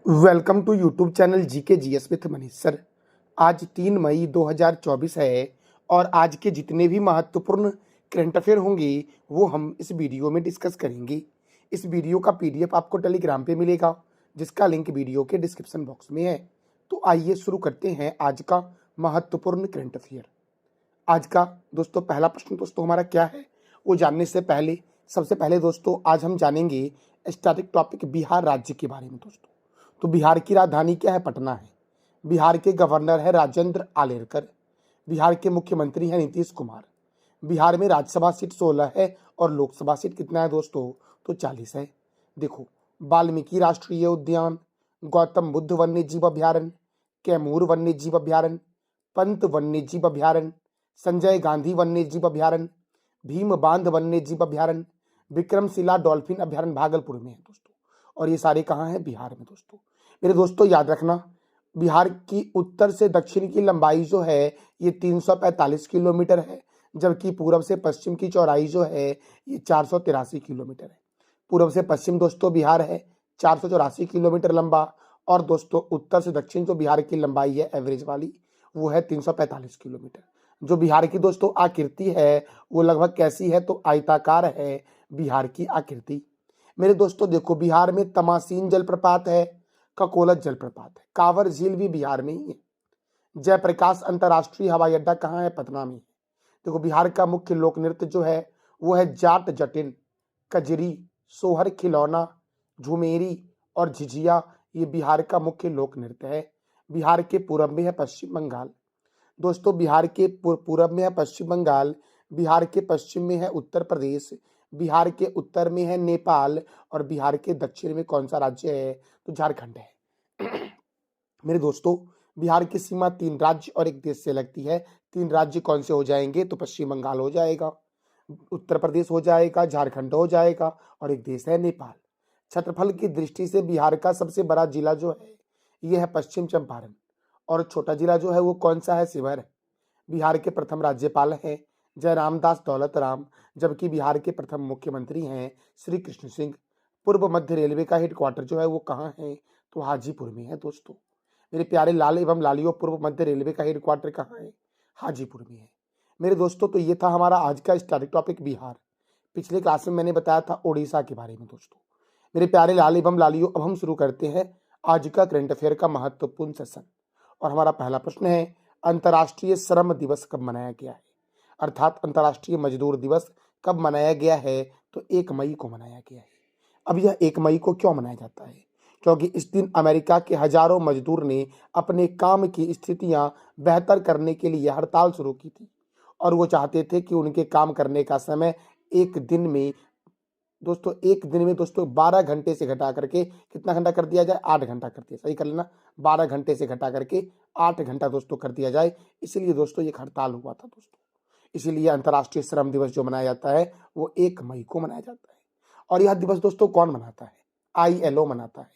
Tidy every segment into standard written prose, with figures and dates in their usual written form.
Welcome to YouTube channel GK GS with Manish sir. आज 3 मई 2024 है और आज के जितने भी महत्वपूर्ण करंट अफेयर होंगे वो हम इस वीडियो में डिस्कस करेंगे। इस वीडियो का पीडीएफ आपको टेलीग्राम पे मिलेगा जिसका लिंक वीडियो के डिस्क्रिप्शन बॉक्स में है। तो आइए शुरू करते हैं आज का महत्वपूर्ण करंट अफेयर। आज का दोस्तों पहला प्रश्न दोस्तों हमारा क्या है वो जानने से पहले सबसे पहले दोस्तों आज हम जानेंगे स्टैटिक टॉपिक बिहार राज्य के बारे में। दोस्तों तो बिहार की राजधानी क्या है? पटना है। बिहार के गवर्नर है राजेंद्र आलेरकर। बिहार के मुख्यमंत्री हैं नीतीश कुमार। बिहार में राज्यसभा सीट 16 है और लोकसभा सीट कितना है दोस्तों? तो 40 है। देखो, वाल्मीकि राष्ट्रीय उद्यान, गौतम बुद्ध वन्य जीव अभ्यारण्य, कैमूर वन्य जीव अभ्यारण्य, पंत वन्य जीव अभ्यारण्य, संजय गांधी वन्य जीव अभ्यारण्य, भीम बांध वन्य जीव अभ्यारण्य, विक्रमशिला डॉल्फिन अभ्यारण्य भागलपुर में है दोस्तों। और ये सारे कहाँ हैं? बिहार में। दोस्तों मेरे दोस्तों याद रखना, बिहार की उत्तर से दक्षिण की लंबाई जो है ये 345 किलोमीटर है, जबकि पूर्व से पश्चिम की चौड़ाई जो है ये 483 किलोमीटर है। पूर्व से पश्चिम दोस्तों बिहार है 484 किलोमीटर लंबा, और दोस्तों उत्तर से दक्षिण जो बिहार की लंबाई है एवरेज वाली वो है 345 किलोमीटर। जो बिहार की दोस्तों आकृति है वो लगभग कैसी है? तो आयताकार है बिहार की आकृति। मेरे दोस्तों देखो, बिहार में तमासीन जलप्रपात है, ककोलत जलप्रपात है, कांवर झील भी बिहार में ही है। जयप्रकाश अंतर्राष्ट्रीय हवाई अड्डा कहाँ है? पटना में है। देखो, बिहार का मुख्य लोक नृत्य जो है वो है जाट जटिन, कजरी, सोहर, खिलौना, झुमेरी और झिझिया। ये बिहार का मुख्य लोक नृत्य है। बिहार के पूर्व में है पश्चिम बंगाल। दोस्तों बिहार के पूर्व में है पश्चिम बंगाल, बिहार के पश्चिम में है उत्तर प्रदेश, बिहार के उत्तर में है नेपाल, और बिहार के दक्षिण में कौन सा राज्य है? तो झारखंड है। मेरे दोस्तों बिहार की सीमा 3 राज्य और एक देश से लगती है। 3 राज्य कौन से हो जाएंगे? तो पश्चिम बंगाल हो जाएगा, उत्तर प्रदेश हो जाएगा, झारखंड हो जाएगा, और एक देश है नेपाल। क्षेत्रफल की दृष्टि से बिहार का सबसे बड़ा जिला जो है यह है पश्चिम चंपारण, और छोटा जिला जो है वो कौन सा है? शिवहर है। बिहार के प्रथम राज्यपाल हैं जयराम दास दौलत राम, जबकि बिहार के प्रथम मुख्यमंत्री हैं श्री कृष्ण सिंह। पूर्व मध्य रेलवे का हेडक्वार्टर जो है वो कहाँ है? तो हाजीपुर में है। दोस्तों मेरे प्यारे लाल एवं लालियों, पूर्व मध्य रेलवे का हेडक्वार्टर कहाँ है? हाजीपुर में है। मेरे दोस्तों तो ये था हमारा आज का स्टैटिक टॉपिक बिहार। पिछले क्लास में मैंने बताया था उड़ीसा के बारे में। दोस्तों मेरे प्यारे लाल एवं लालियों, अब हम शुरू करते हैं आज का करंट अफेयर का महत्वपूर्ण सेशन। और हमारा पहला प्रश्न है, अंतर्राष्ट्रीय श्रम दिवस कब मनाया गया है? अर्थात अंतर्राष्ट्रीय मजदूर दिवस कब मनाया गया है? तो 1 मई को मनाया गया है। अब यह 1 मई को क्यों मनाया जाता है? क्योंकि इस दिन अमेरिका के हजारों मजदूर ने अपने काम की स्थितियां बेहतर करने के लिए हड़ताल शुरू की थी, और वो चाहते थे कि उनके काम करने का समय एक दिन में दोस्तों 12 घंटे से घटा करके कितना घंटा कर दिया जाए? 8 घंटा कर दिया। सही कर लेना, 12 घंटे से घटा करके 8 घंटा दोस्तों कर दिया जाए। इसलिए दोस्तों ये हड़ताल हुआ था दोस्तों। इसीलिए अंतर्राष्ट्रीय श्रम दिवस जो मनाया जाता है वो 1 मई को मनाया जाता है। और यह दिवस दोस्तों कौन मनाता है? ILO मनाता है,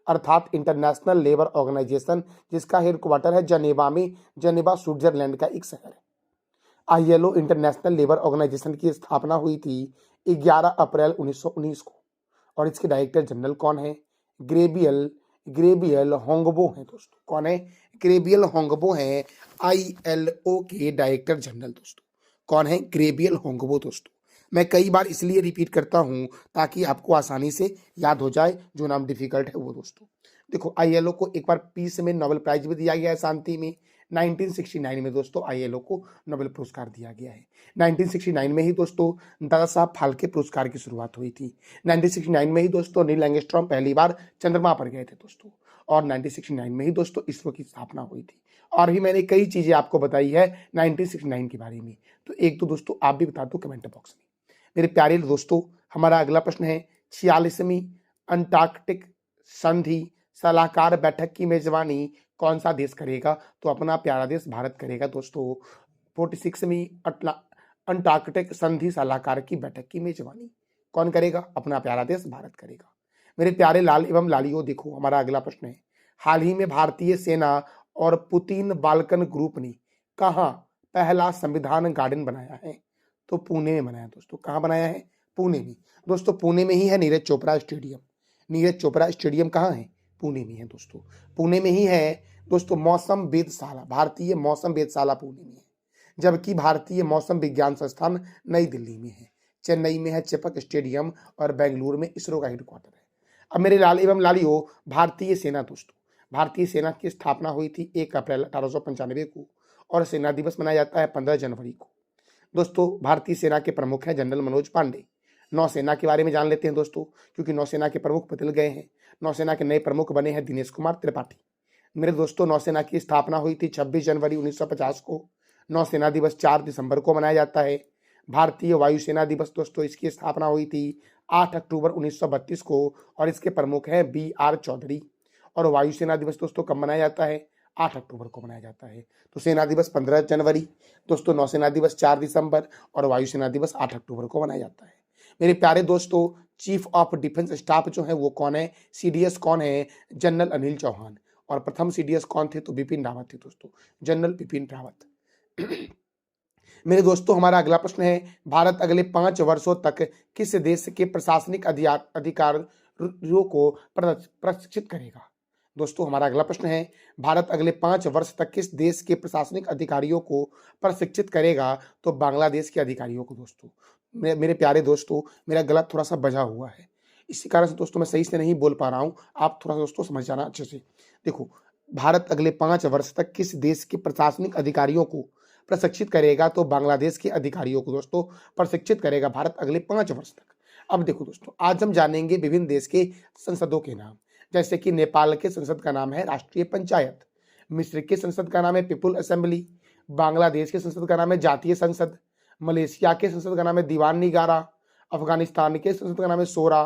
अर्थात इंटरनेशनल लेबर ऑर्गेनाइजेशन, जिसका हेडक्वार्टर है जनेवा में। जनेवा स्विट्जरलैंड का एक शहर है। ILO इंटरनेशनल लेबर ऑर्गेनाइजेशन की स्थापना हुई थी 11 अप्रैल 1919 को, और इसके डायरेक्टर जनरल कौन है? ग्रेबियल होंगबो हैं दोस्तों। कौन है? ग्रेबियल होंगबो हैं ILO के डायरेक्टर जनरल। दोस्तों कौन है? Gabriel Houngbo. दोस्तों मैं कई बार इसलिए रिपीट करता हूं ताकि आपको आसानी से याद हो जाए, जो नाम डिफिकल्ट है वो। दोस्तों देखो, ILO को एक बार पीस में नोबेल प्राइज भी दिया गया है, शांति में। 1969 में दोस्तों ILO को नोबेल पुरस्कार दिया गया है। 1969 में ही दोस्तों दादा साहब फाल्के पुरस्कार की शुरुआत हुई थी। 1969 में ही दोस्तों नील एंगस्ट्रॉम पहली बार चंद्रमा पर गए थे दोस्तों, और 1969 में ही दोस्तों इसरो की स्थापना हुई थी। और भी मैंने कई चीजें आपको बताई है 1969 के बारे में, तो एक तो दोस्तों आप भी बता दो कमेंट बॉक्स में। मेरे प्यारे दोस्तों हमारा अगला प्रश्न है, 46वीं अंटार्कटिक संधि सलाहकार बैठक की मेजबानी कौन सा देश करेगा? तो अपना प्यारा देश भारत करेगा दोस्तों। 46वीं अंटार्कटिक संधि सलाहकार की बैठक की मेजबानी कौन करेगा? अपना प्यारा देश भारत करेगा। मेरे प्यारे लाल एवं लालियों, देखो हमारा अगला प्रश्न है, हाल ही में भारतीय सेना और पुतिन बाल्कन ग्रुप ने कहाँ पहला संविधान गार्डन बनाया है? तो पुणे में बनाया दोस्तों। कहाँ बनाया है? पुणे में। दोस्तों पुणे में ही है नीरज चोपड़ा स्टेडियम। नीरज चोपड़ा स्टेडियम कहाँ है? पुणे में है दोस्तों। पुणे में ही है दोस्तों मौसम वेधशाला, भारतीय मौसम वेधशाला पुणे में है, जबकि भारतीय मौसम विज्ञान संस्थान नई दिल्ली में है। चेन्नई में है चेपक स्टेडियम और बेंगलुरु में इसरो का हेडक्वार्टर है। अब मेरे लाल एवं लालियों, भारतीय सेना दोस्तों, भारतीय सेना की स्थापना हुई थी 1 अप्रैल 1895 को और सेना दिवस मनाया जाता है 15 जनवरी को। दोस्तों भारतीय सेना के प्रमुख हैं जनरल मनोज पांडे। नौसेना के बारे में जान लेते हैं दोस्तों, क्योंकि नौसेना के प्रमुख बदल गए हैं। नौसेना के नए प्रमुख बने हैं दिनेश कुमार त्रिपाठी। मेरे दोस्तों नौसेना की स्थापना हुई थी 26 जनवरी 1950 को। नौसेना दिवस 4 दिसंबर को मनाया जाता है। भारतीय वायुसेना दिवस दोस्तों, इसकी स्थापना हुई थी 8 अक्टूबर 1932 को और इसके प्रमुख हैं BR चौधरी। और वायुसेना दिवस दोस्तों कब मनाया जाता है? 8 अक्टूबर को मनाया जाता है। तो सेना दिवस 15 जनवरी दोस्तों, नौसेना दिवस 4 दिसंबर और वायुसेना दिवस 8 अक्टूबर को मनाया जाता है। मेरे प्यारे दोस्तों, चीफ ऑफ डिफेंस स्टाफ जो है वो कौन है? CDS कौन है? जनरल अनिल चौहान। और प्रथम CDS कौन थे? तो बिपिन रावत थे दोस्तों, जनरल बिपिन रावत। मेरे दोस्तों हमारा अगला प्रश्न है, भारत अगले 5 वर्षों तक किस देश के प्रशासनिक अधिकारियों को प्रशिक्षित करेगा? दोस्तों हमारा अगला प्रश्न है, भारत अगले 5 वर्ष तक किस देश के प्रशासनिक अधिकारियों को प्रशिक्षित करेगा? तो बांग्लादेश के अधिकारियों को दोस्तों। मेरे प्यारे दोस्तों, मेरा गला थोड़ा सा बजा हुआ है, इसी कारण से दोस्तों मैं सही से नहीं बोल पा रहा हूँ, आप थोड़ा सा दोस्तों समझ जाना अच्छे से। देखो, भारत अगले 5 वर्ष तक किस देश के प्रशासनिक अधिकारियों को प्रशिक्षित करेगा? तो बांग्लादेश के अधिकारियों को दोस्तों प्रशिक्षित करेगा भारत अगले 5 वर्ष तक। अब देखो दोस्तों, आज हम जानेंगे विभिन्न देश के संसदों के नाम, जैसे कि नेपाल के संसद का नाम है राष्ट्रीय पंचायत, मिस्र के संसद का नाम है पीपुल असेंबली, बांग्लादेश के संसद का नाम है जातीय संसद, मलेशिया के संसद का नाम है दीवान निगारा, अफगानिस्तान के संसद का नाम है सोरा,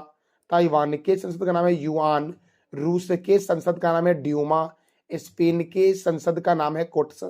ताइवान के संसद का नाम है युआन, रूस के संसद का नाम है ड्यूमा, स्पेन के संसद का नाम है कोट्स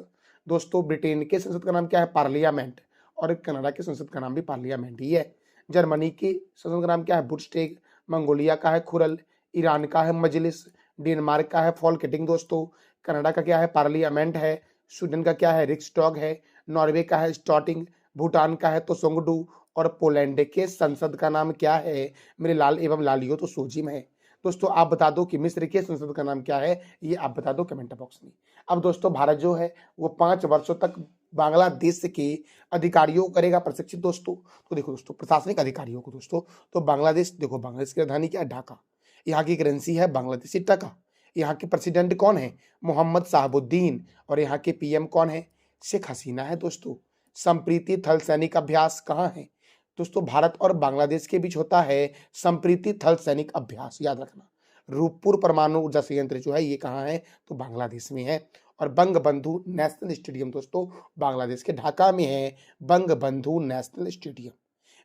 दोस्तों, ब्रिटेन के संसद का नाम क्या है? पार्लियामेंट, और कनाडा के संसद का नाम भी पार्लियामेंट ही है। जर्मनी के संसद का नाम क्या है? बुंडस्टैग, मंगोलिया का है खुरल, ईरान का है मजलिस, डेनमार्क का है फॉल्केटिंग दोस्तों, कनाडा का क्या है? पार्लियामेंट है, स्वीडन का क्या है? रिक्सडॉग है, नॉर्वे का है स्टॉटिंग, भूटान का है तो सोंगडू, और पोलैंड के संसद का नाम क्या है? मेरे लाल एवं लालियों तो सोजिम है। दोस्तों आप बता दो कि मिस्र के संसद का नाम क्या है, ये आप बता दो कमेंट बॉक्स में। अब दोस्तों भारत जो है वो 5 वर्षों तक बांग्लादेश के अधिकारियों को करेगा प्रशिक्षित दोस्तों। तो देखो दोस्तों, प्रशासनिक अधिकारियों को दोस्तों, तो बांग्लादेश, देखो बांग्लादेश की राजधानी क्या है? ढाका। यहाँ की करेंसी है बांग्लादेशी टका। यहाँ के प्रेसिडेंट कौन है? मोहम्मद साहबुद्दीन। और यहाँ के PM कौन है? शेख हसीना है दोस्तों। संप्रीति थल सैनिक अभ्यास कहाँ है? दोस्तों भारत और बांग्लादेश के बीच होता है संप्रीति थल सैनिक अभ्यास, याद रखना। रूपपुर परमाणु ऊर्जा संयंत्र जो है ये कहाँ है? तो बांग्लादेश में है। और बंगबंधु नेशनल स्टेडियम दोस्तों बांग्लादेश के ढाका में है, बंगबंधु नेशनल स्टेडियम।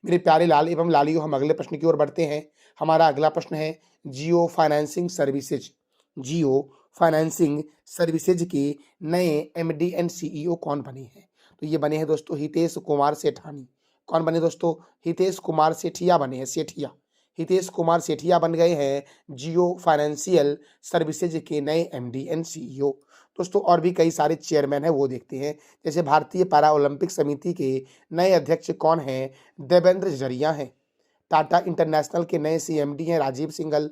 मेरे प्यारे लाल एवं लालियों, हम अगले प्रश्न की ओर बढ़ते हैं। हमारा अगला प्रश्न है, जियो फाइनेंसिंग सर्विसेज, जियो फाइनेंसिंग सर्विसेज के नए MD एंड CEO कौन बने हैं? तो ये बने हैं दोस्तों हितेश कुमार सेठानी। कौन बने दोस्तों? हितेश कुमार सेठिया बने हैं, सेठिया। हितेश कुमार सेठिया बन गए हैं जियो फाइनेंशियल सर्विसेज के नए MD एंड CEO। दोस्तों और भी कई सारे चेयरमैन हैं, वो देखते हैं। जैसे भारतीय पैरा ओलंपिक समिति के नए अध्यक्ष कौन हैं? देवेंद्र जरिया हैं। टाटा इंटरनेशनल के नए CMD हैं राजीव सिंघल।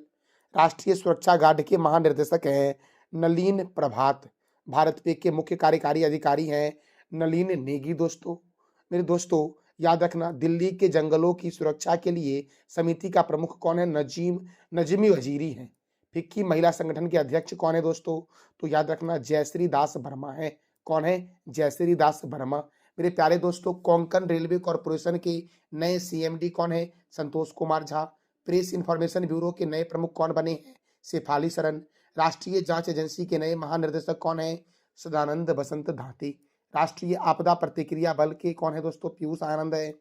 राष्ट्रीय सुरक्षा गार्ड के महानिर्देशक हैं नलिन प्रभात। भारत पे के मुख्य कार्यकारी अधिकारी हैं नलिन नेगी दोस्तों। मेरे दोस्तों याद रखना, दिल्ली के जंगलों की सुरक्षा के लिए समिति का प्रमुख कौन है? नजीमी वजीरी हैं। फिक्की महिला संगठन के अध्यक्ष कौन है दोस्तों? तो याद रखना जयश्री दास वर्मा है। कौन है? जयश्री दास वर्मा। मेरे प्यारे दोस्तों, कोंकण रेलवे कॉरपोरेशन के नए CMD कौन है? Santosh Kumar Jha. Press information bureau के नए प्रमुख कौन बने हैं? शेफाली सरन। राष्ट्रीय जांच एजेंसी के नए महानिर्देशक कौन है? सदानंद बसंत धाती। राष्ट्रीय आपदा प्रतिक्रिया बल के कौन है दोस्तों? पीयूष आनंद है।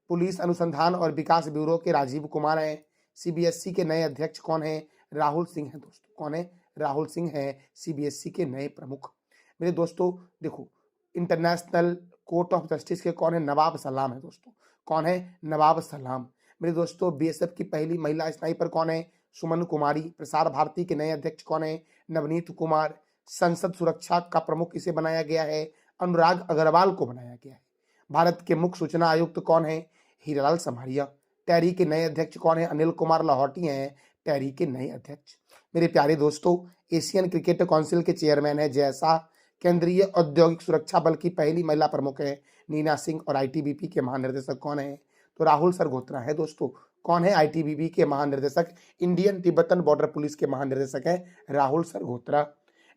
पुलिस अनुसंधान और विकास ब्यूरो के राजीव कुमार हैं। CBSE के नए अध्यक्ष कौन है? राहुल सिंह है दोस्तों। कौन है? राहुल सिंह है CBSE के नए प्रमुख। मेरे दोस्तों देखो, इंटरनेशनल कोर्ट ऑफ जस्टिस के कौन है? नवाब सलाम है दोस्तों। कौन है? नवाब सलाम। मेरे दोस्तों BSF की पहली महिला स्नाइपर कौन है? सुमन कुमारी। प्रसार भारती के नए अध्यक्ष कौन है? नवनीत कुमार। संसद सुरक्षा का प्रमुख किसे बनाया गया है? अनुराग अग्रवाल को बनाया गया है। भारत के मुख्य सूचना आयुक्त कौन है? हीरालाल समारिया। टेरी के नए अध्यक्ष कौन है? अनिल कुमार लाहौटी हैं टेरी के नए अध्यक्ष। मेरे प्यारे दोस्तों, एशियन क्रिकेट काउंसिल के चेयरमैन है जय शाह। केंद्रीय औद्योगिक सुरक्षा बल की पहली महिला प्रमुख है नीना सिंह। और आईटीबीपी के महानिर्देशक कौन है? तो राहुल सरगोत्रा है दोस्तों। कौन है आईटीबीपी के महानिर्देशक? इंडियन तिब्बतन बॉर्डर पुलिस के महानिर्देशक है राहुल सरगोत्रा।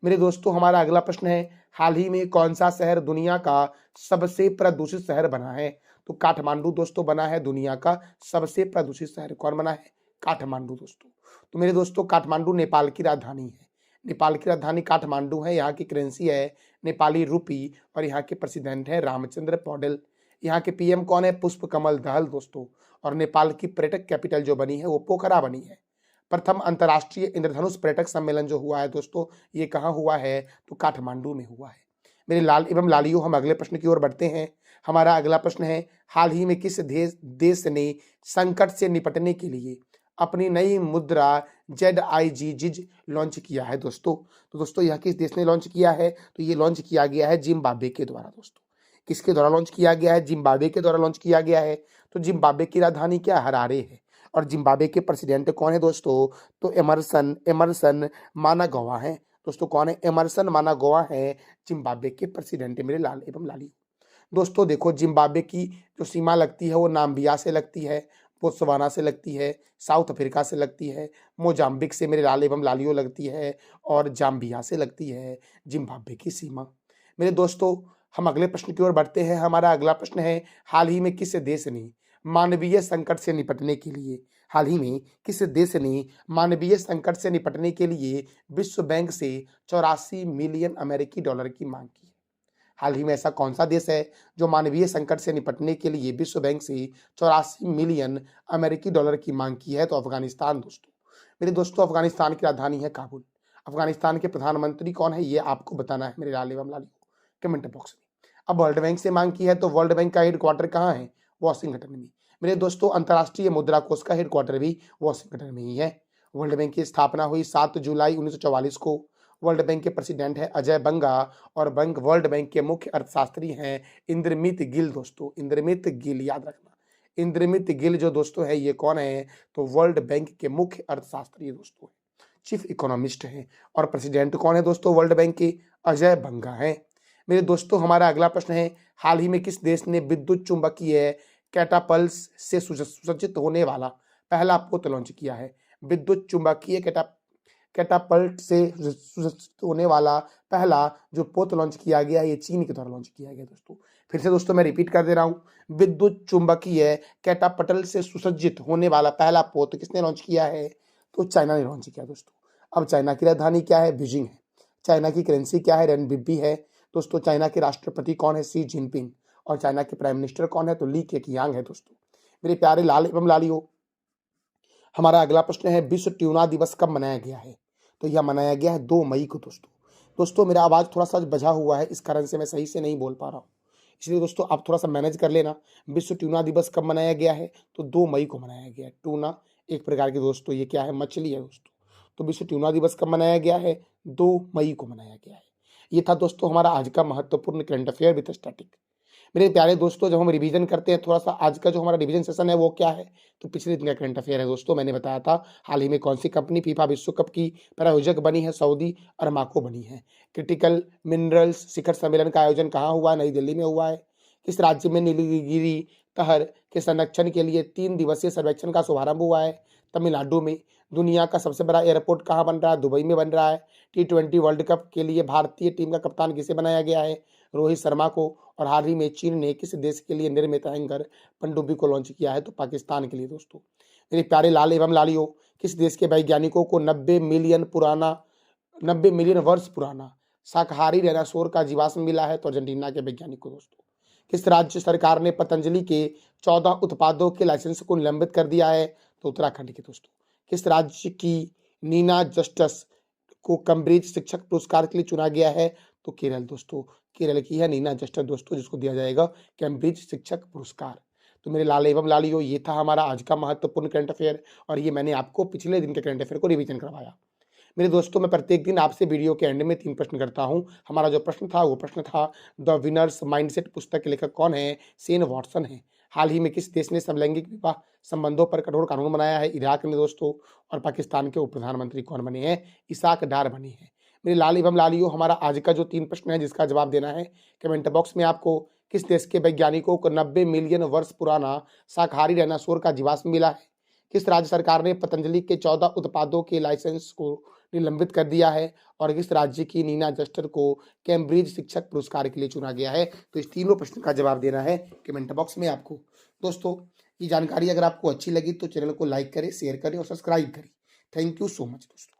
मेरे दोस्तों, हमारा अगला प्रश्न है, हाल ही में कौन सा शहर दुनिया का सबसे प्रदूषित शहर बना है? तो काठमांडू दोस्तों बना है दुनिया का सबसे प्रदूषित शहर। कौन बना है? काठमांडू दोस्तों। तो मेरे दोस्तों, काठमांडू नेपाल की राजधानी है। नेपाल की राजधानी काठमांडू है। यहाँ की करेंसी है नेपाली रूपी और यहाँ के प्रेसिडेंट है रामचंद्र पौडेल। यहाँ के पीएम कौन है? पुष्प कमल दहल दोस्तों। और नेपाल की पर्यटक कैपिटल जो बनी है वो पोखरा बनी है। प्रथम अंतर्राष्ट्रीय इंद्रधनुष पर्यटक सम्मेलन जो हुआ है दोस्तों, ये कहाँ हुआ है? तो काठमांडू में हुआ है। मेरे लाल एवं लालियों, हम अगले प्रश्न की ओर बढ़ते हैं। हमारा अगला प्रश्न है, हाल ही में किस देश ने संकट से निपटने के लिए अपनी नई मुद्रा ZIG लॉन्च किया है दोस्तों? तो दोस्तों, यह किस देश ने लॉन्च किया है? तो ये लॉन्च किया गया है जिम्बाब्वे के द्वारा दोस्तों। किसके द्वारा लॉन्च किया गया है? जिम्बाब्वे के द्वारा लॉन्च किया गया है। तो जिम्बाब्वे की राजधानी क्या? हरारे है। और जिम्बाब्वे के प्रेसिडेंट कौन है दोस्तों? तो एमरसन मानागवा है दोस्तों। कौन है? एमरसन मानागवा है जिम्बाब्वे के प्रेसिडेंट। मेरे लाल एवं लाली दोस्तों, देखो, जिम्बाब्वे की जो सीमा लगती है वो नाम्बिया से लगती है, बोत्सवाना से लगती है, साउथ अफ्रीका से लगती है, मोजाम्बिक से मेरे लाल एवं लालियों लगती है, और जाम्बिया से लगती है जिम्बाब्वे की सीमा। मेरे दोस्तों, हम अगले प्रश्न की ओर बढ़ते हैं। हमारा अगला प्रश्न है, हाल ही में किस देश ने मानवीय संकट से निपटने के लिए विश्व बैंक से 84 मिलियन अमेरिकी डॉलर की मांग की है? हाल ही में ऐसा कौन सा देश है जो मानवीय संकट से निपटने के लिए विश्व बैंक से 84 मिलियन अमेरिकी डॉलर की मांग की है? तो अफगानिस्तान दोस्तों। मेरे दोस्तों, अफगानिस्तान की राजधानी है काबुल। अफगानिस्तान के प्रधानमंत्री कौन है, ये आपको बताना है मेरे लाल एवं लाली को कमेंट बॉक्स में। अब वर्ल्ड बैंक से मांग की है, तो वर्ल्ड बैंक का हेडक्वार्टर कहाँ है? वॉशिंगटन में। मेरे दोस्तों, अंतर्राष्ट्रीय मुद्रा कोष का हेडक्वार्टर भी वॉशिंगटन में ही है। वर्ल्ड बैंक की स्थापना हुई 7 जुलाई 1944 को। वर्ल्ड बैंक के प्रेसिडेंट है अजय बंगा। और वर्ल्ड बैंक के मुख्य अर्थशास्त्री हैं इंद्रमित गिल दोस्तों। इंद्रमित गिल, याद रखना, इंद्रमित गिल जो दोस्तों है, ये कौन है? तो वर्ल्ड बैंक के मुख्य अर्थशास्त्री दोस्तों, चीफ इकोनॉमिस्ट हैं। और प्रेसिडेंट कौन है दोस्तों वर्ल्ड बैंक के? अजय बंगा है। मेरे दोस्तों, हमारा अगला प्रश्न है, हाल ही में किस देश ने विद्युत चुंबकीय कैटापल्स से सुसज्जित होने वाला पहला पोत लॉन्च किया है? विद्युत चुंबकीय कैटापल्ट से सुसज्जित होने वाला पहला जो पोत लॉन्च किया गया है, ये चीन के द्वारा लॉन्च किया गया दोस्तों। फिर से दोस्तों मैं रिपीट कर दे रहा हूँ, विद्युत चुंबकीय कैटापटल से सुसज्जित होने वाला पहला पोत किसने लॉन्च किया है? तो चाइना ने लॉन्च किया दोस्तों। अब चाइना की राजधानी क्या है? बीजिंग है। चाइना की करेंसी क्या है? रेनबिबी है दोस्तों। चाइना के राष्ट्रपति कौन है? Xi Jinping. और चाइना के प्राइम मिनिस्टर कौन है? तो ली केकियांग है दोस्तों। मेरे प्यारे लाल एवं लालियों, हमारा अगला प्रश्न है, विश्व ट्यूना दिवस कब मनाया गया है? तो यह मनाया गया है 2 मई को दोस्तों। मेरा आवाज़ थोड़ा सा बजा हुआ है, इस कारण से मैं सही से नहीं बोल पा रहा हूँ, इसलिए दोस्तों आप थोड़ा सा मैनेज कर लेना। विश्व ट्यूना दिवस कब मनाया गया है? तो 2 मई को मनाया गया है। ट्यूना एक प्रकार की दोस्तों ये क्या है? मछली है दोस्तों। तो विश्व ट्यूना दिवस कब मनाया गया है? 2 मई को मनाया गया है। ये था दोस्तों हमारा आज का महत्वपूर्ण करंट अफेयर विद स्टैटिक। मेरे प्यारे दोस्तों, जब हम रिवीजन करते हैं थोड़ा सा, आज का जो हमारा रिवीजन सेशन है वो क्या है? तो पिछले दिन का करंट अफेयर है दोस्तों। मैंने बताया था हाल ही में कौन सी कंपनी फीफा विश्व कप की प्रायोजक बनी है? सऊदी अरमाको बनी है। क्रिटिकल मिनरल्स शिखर सम्मेलन का आयोजन कहाँ हुआ है? नई दिल्ली में हुआ है। किस राज्य में नीलगिरी तहर के संरक्षण के लिए 3 दिवसीय सर्वेक्षण का शुभारंभ हुआ है? तमिलनाडु में। दुनिया का सबसे बड़ा एयरपोर्ट कहाँ बन रहा है? दुबई में बन रहा है। T20 वर्ल्ड कप के लिए भारतीय टीम का कप्तान किसे बनाया गया है? रोहित शर्मा को। और हाल ही में चीन ने किस देश के लिए निर्मित हैंगर पनडुब्बी को लॉन्च किया है? तो पाकिस्तान के लिए दोस्तों। मेरे प्यारे लाल एवं लालियों, किस देश के वैज्ञानिकों को 90 मिलियन वर्ष पुराना शाकाहारी डायनासोर का जीवाश्म मिला है? तो अर्जेंटीना के वैज्ञानिक को दोस्तों। किस राज्य सरकार ने पतंजलि के 14 उत्पादों के लाइसेंस को निलंबित कर दिया है? तो उत्तराखंड के दोस्तों। किस राज्य की नीना जस्टिस को कैम्ब्रिज शिक्षक पुरस्कार के लिए चुना गया है? तो केरल दोस्तों। केरल की है नीना जस्टिस दोस्तों, जिसको दिया जाएगा कैम्ब्रिज शिक्षक पुरस्कार। तो मेरे लाल एवं लालियों, ये था हमारा आज का महत्वपूर्ण करंट अफेयर, और ये मैंने आपको पिछले दिन के करंट अफेयर को रिवीजन करवाया। मेरे दोस्तों, मैं प्रत्येक दिन आपसे वीडियो के एंड में 3 प्रश्न करता हूँ। हमारा जो प्रश्न था वो प्रश्न था, द विनर्स माइंडसेट पुस्तक के लेखक कौन है? शेन वॉटसन है। हाल ही में किस देश ने समलैंगिक विवाह संबंधों पर कठोर कानून बनाया है? इराक ने दोस्तों। और पाकिस्तान के उप प्रधानमंत्री कौन बने हैं? इसाक डार बने हैं। मेरे लाल एवं लालियों, हमारा आज का जो 3 प्रश्न है जिसका जवाब देना है कमेंट बॉक्स में आपको। किस देश के वैज्ञानिकों को 90 मिलियन वर्ष पुराना शाकाहारी डायनासोर का जीवाश्म मिला है? किस राज्य सरकार ने पतंजलि के 14 उत्पादों के लाइसेंस को निलंबित कर दिया है? और किस राज्य की नीना जस्टर को कैम्ब्रिज शिक्षक पुरस्कार के लिए चुना गया है? तो इस तीनों प्रश्न का जवाब देना है कमेंट बॉक्स में आपको। दोस्तों, ये जानकारी अगर आपको अच्छी लगी तो चैनल को लाइक करें, शेयर करें और सब्सक्राइब करें। थैंक यू सो मच दोस्तों।